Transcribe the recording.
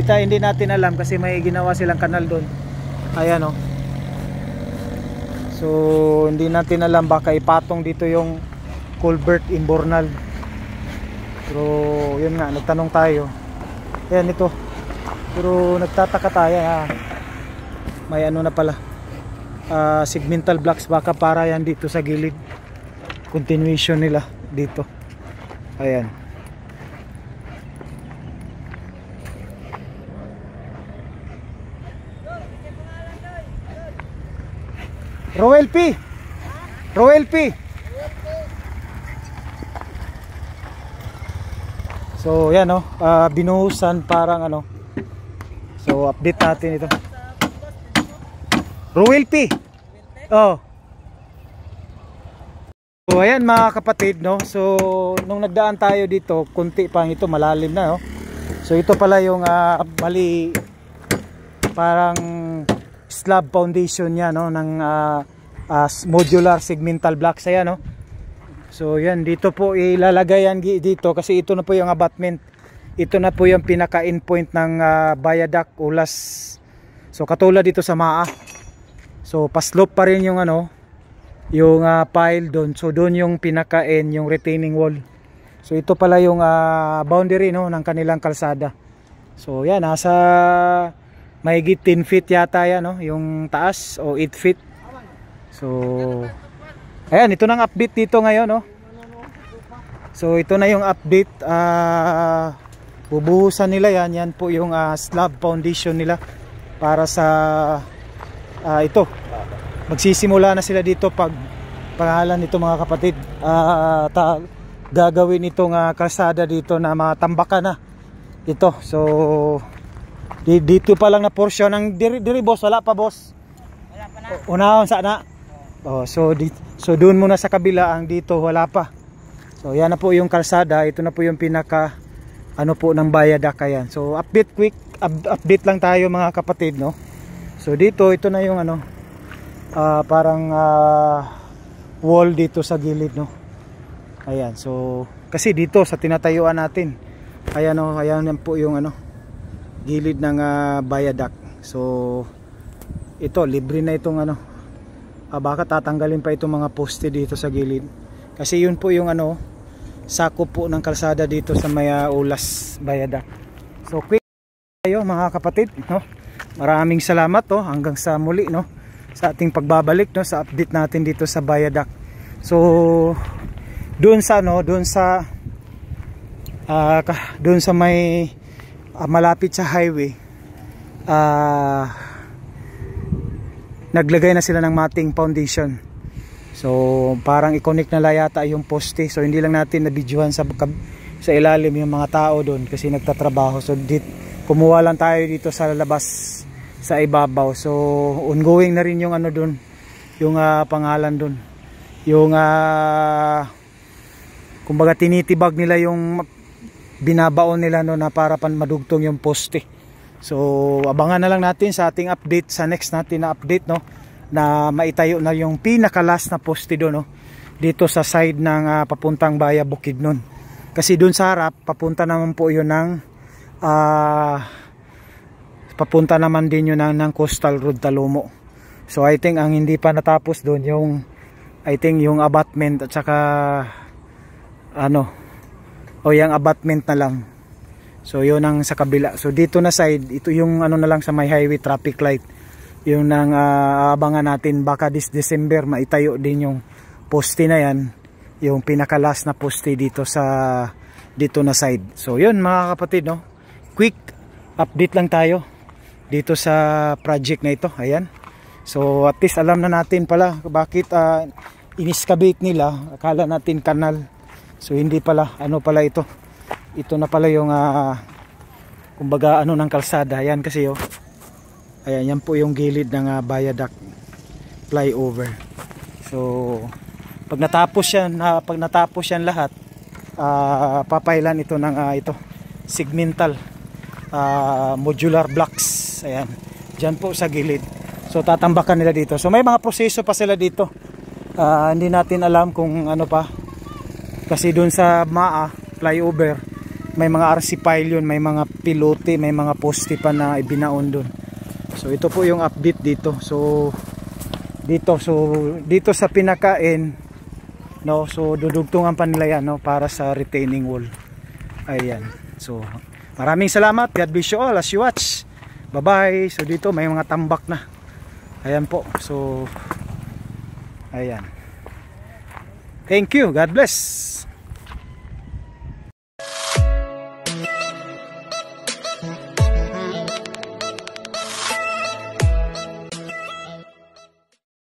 hindi natin alam kasi may ginawa silang kanal doon. Ayan oh. So hindi natin alam, baka ipatong dito yung culvert imbornal. Pero yun nga, nagtanong tayo. Ayan ito. Pero nagtataka tayo, may ano na pala, segmental blocks, baka para yan dito sa gilid, continuation nila dito. Ayan. Roel P. Roel P. So yan oh, binuhusan parang ano. So update natin ito. Roel P. Oh. So ayan mga kapatid no. So nung nagdaan tayo dito, kunti pang ito, malalim na no. So ito pala yung mali, parang slab foundation niya no ng modular segmental blocks. Ayan no. So yan, dito po ilalagay yan dito kasi ito na po yung abutment. Ito na po yung pinaka endpoint ng viaduct ulas. So katulad dito sa MAA. So pa-slope pa rin yung ano, yung pile doon. So doon yung pinaka end, yung retaining wall. So ito pala yung boundary no ng kanilang kalsada. So yan, nasa mahigit 10 feet yata yan no, yung taas, o 8 feet. So ayan, ito nang update dito ngayon no. So ito na yung update, bubuhusan nila yan. Yan po yung slab foundation nila para sa ito. Magsisimula na sila dito pag pangalan nito mga kapatid, gagawin itong kalsada dito na matambakan na ito. So dito pa lang na portion ng diri boss, wala pa boss. Wala pa na. Unahon sana. Oh, so doon muna sa kabila, ang dito wala pa. So yan na po yung kalsada, ito na po yung pinaka ano po ng viaduct. Ayan. So update lang tayo mga kapatid no. So dito, ito na yung ano, parang wall dito sa gilid no. Ayan. So kasi dito sa tinatayuan natin, ayan oh, ayan yan po yung ano, gilid ng viaduct. So ito, libre na itong ano, baka tatanggalin pa itong mga poste dito sa gilid kasi yun po yung ano, sakop po ng kalsada dito sa may ulas viaduct. So quick tayo mga kapatid no? Maraming salamat oh, hanggang sa muli no, sa ating pagbabalik no, sa update natin dito sa viaduct. So doon sa ano, doon sa may malapit sa highway, naglagay na sila ng matting foundation. So parang i-connect na yata yung poste. So hindi lang natin na-videohan sa ilalim yung mga tao doon kasi nagtatrabaho. So kumuha lang tayo dito sa labas sa ibabaw. So ongoing na rin yung ano doon, yung pangalan doon, yung kumbaga tinitibag nila yung binabaon nila no, na para madugtong yung poste. So abangan na lang natin sa ating update, sa next natin na update no, na maitayo na yung pinaka-last na poste doon no, dito sa side ng papuntang Baya Bukidnon. Kasi doon sa harap papunta naman po yun ng papunta naman din yun ng Coastal Road Talomo. So I think ang hindi pa natapos doon yung, I think yung abutment at saka ano, o yung abutment na lang. So yun ang sa kabila. So dito na side, ito yung ano na lang sa may highway traffic light. Yung nang abangan natin, baka this December maitayo din yung poste na yan, yung pinaka last na poste dito sa dito na side. So yun mga kapatid no, quick update lang tayo dito sa project na ito. Ayan. So at least alam na natin pala bakit iniskabate nila, akala natin kanal. So hindi pala, ano pala ito. Ito na pala yung kumbaga ano ng kalsada. Ayan kasi oh. Ayan, yan po yung gilid ng viaduct flyover. So pag natapos yan lahat, papailan ito ng ito segmental modular blocks. Ayan, dyan po sa gilid. So tatambakan nila dito. So may mga proseso pa sila dito. Hindi natin alam kung ano pa. Kasi dun sa MAA flyover, may mga RC pylon, may mga pilote, may mga poste pa na ibinaon doon. So ito po yung update dito. So dito sa pinakain, no, so dudugtungan pa nila yan, no, para sa retaining wall. Ayan. So maraming salamat. God bless you all as you watch. Bye bye. So dito may mga tambak na. Ayan po. So ayan. Thank you. God bless.